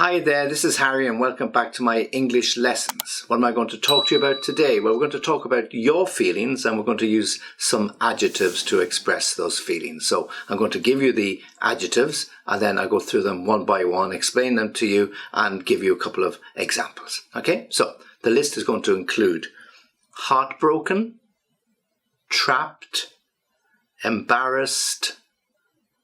Hi there, this is Harry and welcome back to my English lessons. What am I going to talk to you about today? Well, we're going to talk about your feelings and we're going to use some adjectives to express those feelings. So I'm going to give you the adjectives and then I'll go through them one by one, explain them to you and give you a couple of examples. Okay, so the list is going to include heartbroken, trapped, embarrassed,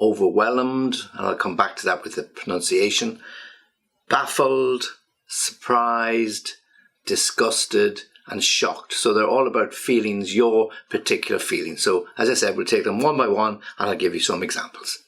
overwhelmed, and I'll come back to that with the pronunciation, baffled, surprised, disgusted, and shocked. So they're all about feelings, your particular feelings. So as I said, we'll take them one by one and I'll give you some examples.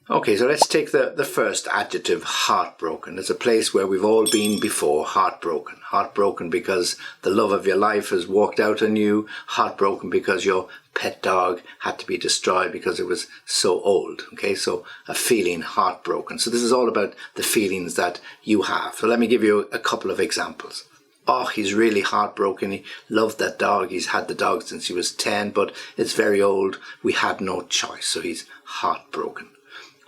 Okay, so let's take the first adjective, heartbroken. It's a place where we've all been before, heartbroken. Heartbroken because the love of your life has walked out on you. Heartbroken because your pet dog had to be destroyed because it was so old. Okay, so a feeling, heartbroken. So this is all about the feelings that you have. So let me give you a couple of examples. Oh, he's really heartbroken. He loved that dog. He's had the dog since he was 10, but it's very old. We had no choice, so he's heartbroken.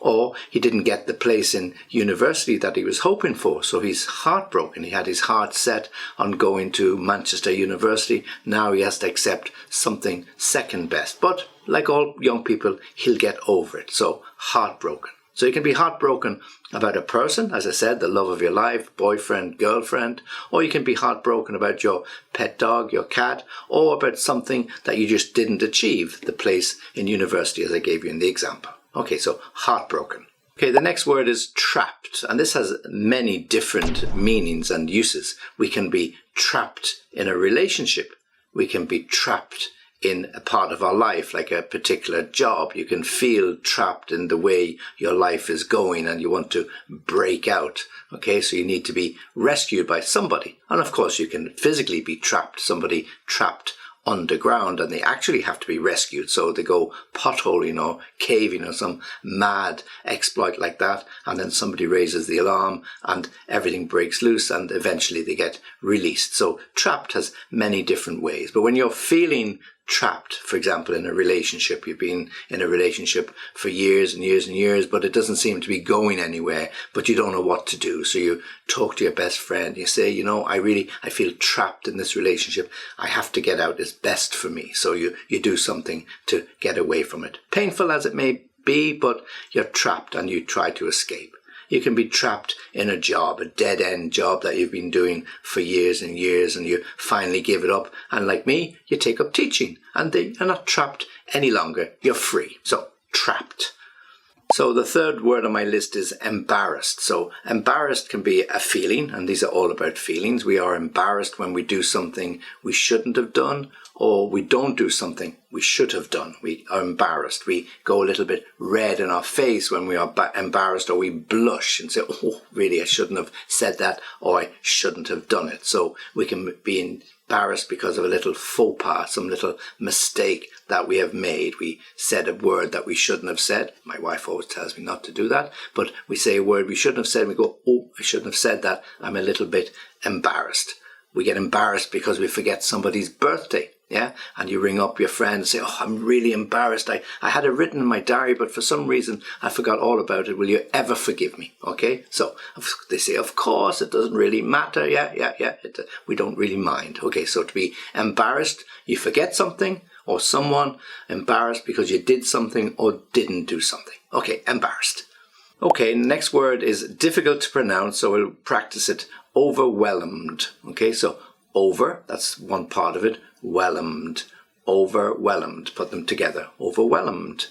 Or he didn't get the place in university that he was hoping for, so he's heartbroken. He had his heart set on going to Manchester University. Now he has to accept something second best. But like all young people, he'll get over it. So heartbroken. So you can be heartbroken about a person, as I said, the love of your life, boyfriend, girlfriend, or you can be heartbroken about your pet dog, your cat, or about something that you just didn't achieve, the place in university as I gave you in the example. Okay, so heartbroken. Okay, the next word is trapped, and this has many different meanings and uses. We can be trapped in a relationship. We can be trapped in a part of our life, like a particular job. You can feel trapped in the way your life is going and you want to break out. Okay, so you need to be rescued by somebody. And of course, you can physically be trapped, somebody trapped underground and they actually have to be rescued, so they go potholing or caving or some mad exploit like that, and then somebody raises the alarm and everything breaks loose and eventually they get released. So trapped has many different ways, but when you're feeling trapped, for example, in a relationship, you've been in a relationship for years and years and years, but it doesn't seem to be going anywhere, but you don't know what to do. So you talk to your best friend, you say, I feel trapped in this relationship. I have to get out. It's best for me. So you do something to get away from it. Painful as it may be, but you're trapped and you try to escape. You can be trapped in a job, a dead-end job that you've been doing for years and years, and you finally give it up. And like me, you take up teaching, and you're not trapped any longer. You're free. So, trapped. So the third word on my list is embarrassed. So embarrassed can be a feeling, and these are all about feelings. We are embarrassed when we do something we shouldn't have done, or we don't do something we should have done. We are embarrassed. We go a little bit red in our face when we are embarrassed, or we blush and say, oh, really, I shouldn't have said that, or I shouldn't have done it. So we can be embarrassed because of a little faux pas, some little mistake that we have made. We said a word that we shouldn't have said. My wife always tells me not to do that, but we say a word we shouldn't have said and we go, oh, I shouldn't have said that. I'm a little bit embarrassed. We get embarrassed because we forget somebody's birthday. Yeah, and you ring up your friend and say, oh, I'm really embarrassed. I had it written in my diary, but for some reason I forgot all about it. Will you ever forgive me? Okay, so they say, of course, it doesn't really matter. Yeah. We don't really mind. Okay, so to be embarrassed, you forget something or someone, embarrassed because you did something or didn't do something. Okay, embarrassed. Okay, next word is difficult to pronounce, so we'll practice it. Overwhelmed. Okay, so over, that's one part of it. Whelmed, overwhelmed, put them together. Overwhelmed,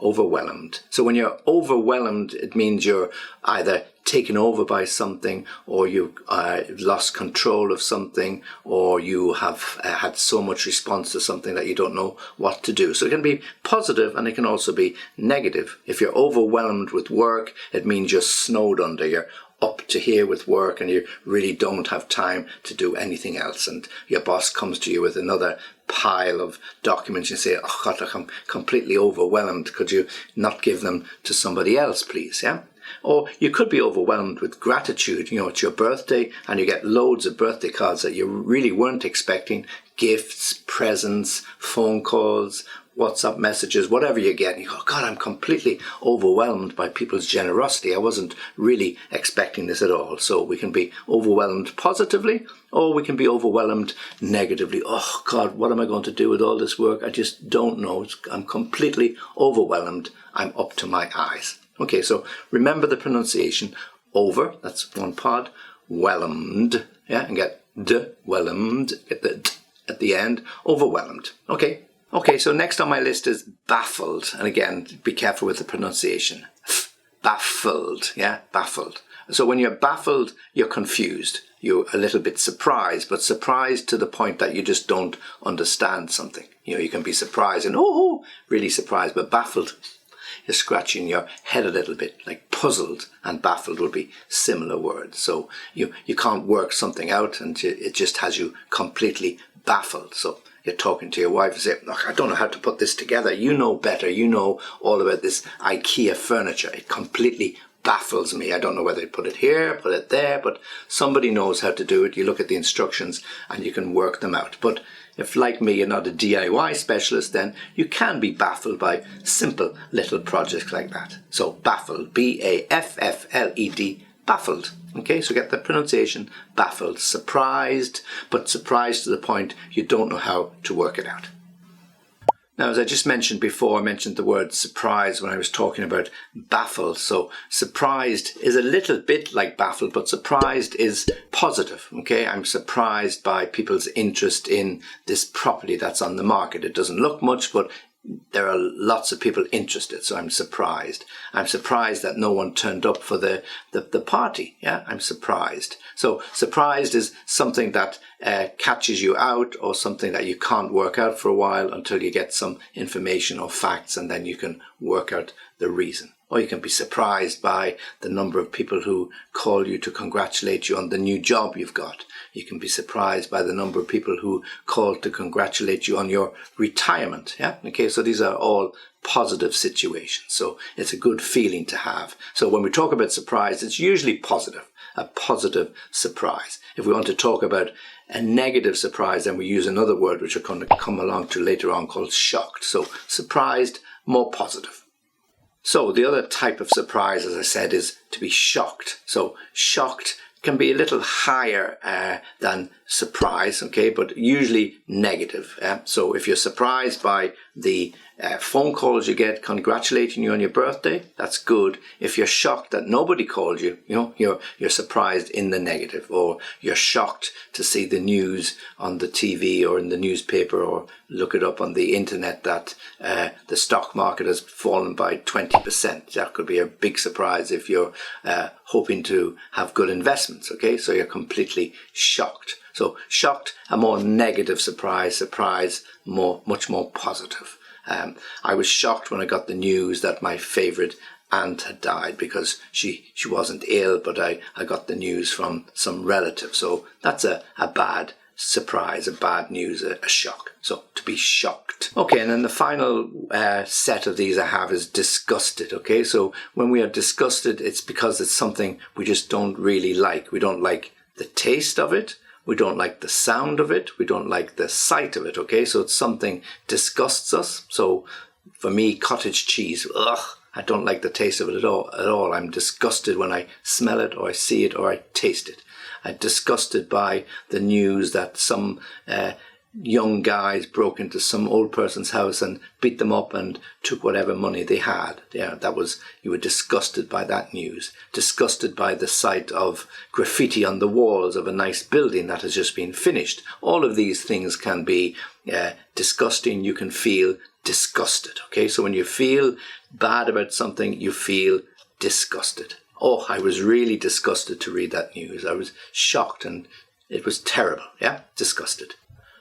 overwhelmed. So when you're overwhelmed, it means you're either taken over by something, or you lost control of something, or you have had so much response to something that you don't know what to do. So it can be positive and it can also be negative. If you're overwhelmed with work, it means you're snowed under. You're up to here with work and you really don't have time to do anything else, and your boss comes to you with another pile of documents. You say, oh God, I'm completely overwhelmed. Could you not give them to somebody else, please? Yeah. Or you could be overwhelmed with gratitude. It's your birthday and you get loads of birthday cards that you really weren't expecting. Gifts, presents, phone calls, WhatsApp messages, whatever you get, and you go, God, I'm completely overwhelmed by people's generosity. I wasn't really expecting this at all. So we can be overwhelmed positively, or we can be overwhelmed negatively. Oh God, what am I going to do with all this work? I just don't know. I'm completely overwhelmed. I'm up to my eyes. Okay, so remember the pronunciation. Over, that's one pod. Whelmed, yeah, and get d, whelmed, get the d at the end. Overwhelmed. Okay, so next on my list is baffled. And again, be careful with the pronunciation. Baffled, yeah, baffled. So when you're baffled, you're confused. You're a little bit surprised, but surprised to the point that you just don't understand something. You know, you can be surprised and, oh, really surprised, but baffled, you're scratching your head a little bit, like puzzled and baffled would be similar words. So you can't work something out and it just has you completely baffled. So you're talking to your wife and say, look, I don't know how to put this together. You know better. You know all about this IKEA furniture. It completely baffles me. I don't know whether to put it here, put it there, but somebody knows how to do it. You look at the instructions and you can work them out. But if, like me, you're not a DIY specialist, then you can be baffled by simple little projects like that. So baffled, B-A-F-F-L-E-D, baffled. Okay, so get the pronunciation, baffled, surprised, but surprised to the point you don't know how to work it out. Now, as I just mentioned before, I mentioned the word surprise when I was talking about baffled. So surprised is a little bit like baffled, but surprised is positive. Okay, I'm surprised by people's interest in this property that's on the market. It doesn't look much, but there are lots of people interested, so I'm surprised. I'm surprised that no one turned up for the party. Yeah, I'm surprised. So surprised is something that catches you out, or something that you can't work out for a while until you get some information or facts, and then you can work out the reason. Or you can be surprised by the number of people who call you to congratulate you on the new job you've got. You can be surprised by the number of people who call to congratulate you on your retirement. Yeah. Okay. So these are all positive situations. So it's a good feeling to have. So when we talk about surprise, it's usually positive, a positive surprise. If we want to talk about a negative surprise, then we use another word which we're going to come along to later on called shocked. So surprised, more positive. So the other type of surprise, as I said, is to be shocked. So shocked can be a little higher than surprise, okay, but usually negative. So if you're surprised by the phone calls you get congratulating you on your birthday, that's good. If you're shocked that nobody called you, you're surprised in the negative, or you're shocked to see the news on the TV or in the newspaper, or look it up on the internet that the stock market has fallen by 20%. That could be a big surprise if you're hoping to have good investments, okay? So you're completely shocked. So shocked, a more negative surprise, much more positive. I was shocked when I got the news that my favourite aunt had died, because she wasn't ill, but I got the news from some relative. So that's a bad surprise, a bad news, a shock. So to be shocked. Okay, and then the final set of these I have is disgusted. Okay, so when we are disgusted, it's because it's something we just don't really like. We don't like the taste of it. We don't like the sound of it. We don't like the sight of it, okay? So it's something disgusts us. So for me, cottage cheese, I don't like the taste of it at all. I'm disgusted when I smell it, or I see it, or I taste it. I'm disgusted by the news that some young guys broke into some old person's house and beat them up and took whatever money they had. Yeah, you were disgusted by that news. Disgusted by the sight of graffiti on the walls of a nice building that has just been finished. All of these things can be disgusting. You can feel disgusted. Okay, so when you feel bad about something, you feel disgusted. Oh, I was really disgusted to read that news. I was shocked and it was terrible. Yeah, disgusted.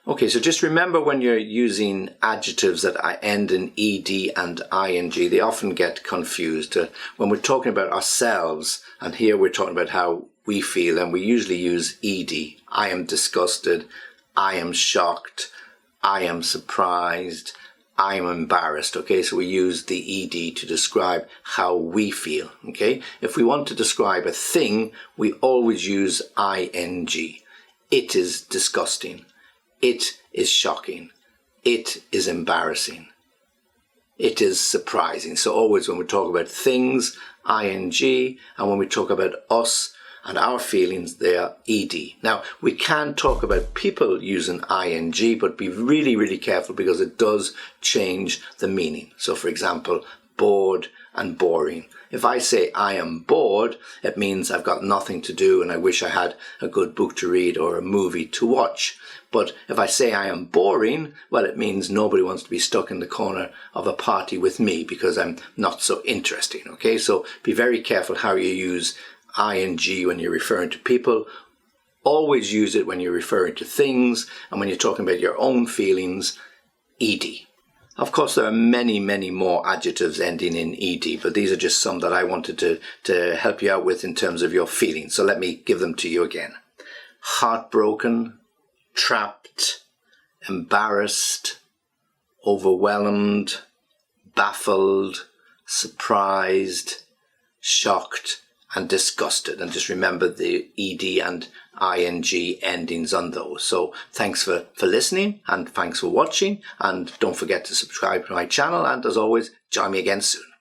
Okay, so just remember, when you're using adjectives that end in ed and ing, they often get confused. When we're talking about ourselves, and here we're talking about how we feel, and we usually use ed. I am disgusted, I am shocked, I am surprised, I am embarrassed. Okay, so we use the ed to describe how we feel. Okay, if we want to describe a thing, we always use ing. It is disgusting. It is shocking. It is embarrassing. it is surprising. So always when we talk about things, ing, and when we talk about us and our feelings, they are ed. Now, we can talk about people using ing, but be really, really careful because it does change the meaning. So for example, bored and boring. If I say I am bored, it means I've got nothing to do and I wish I had a good book to read or a movie to watch. But if I say I am boring, well, it means nobody wants to be stuck in the corner of a party with me because I'm not so interesting, okay? So be very careful how you use ing when you're referring to people. Always use it when you're referring to things, and when you're talking about your own feelings, ed. Of course, there are many, many more adjectives ending in ed, but these are just some that I wanted to help you out with in terms of your feelings. So let me give them to you again. Heartbroken, trapped, embarrassed, overwhelmed, baffled, surprised, shocked, and disgusted. And just remember the ed and ing endings on those. So thanks for listening, and thanks for watching, and don't forget to subscribe to my channel, and as always, join me again soon.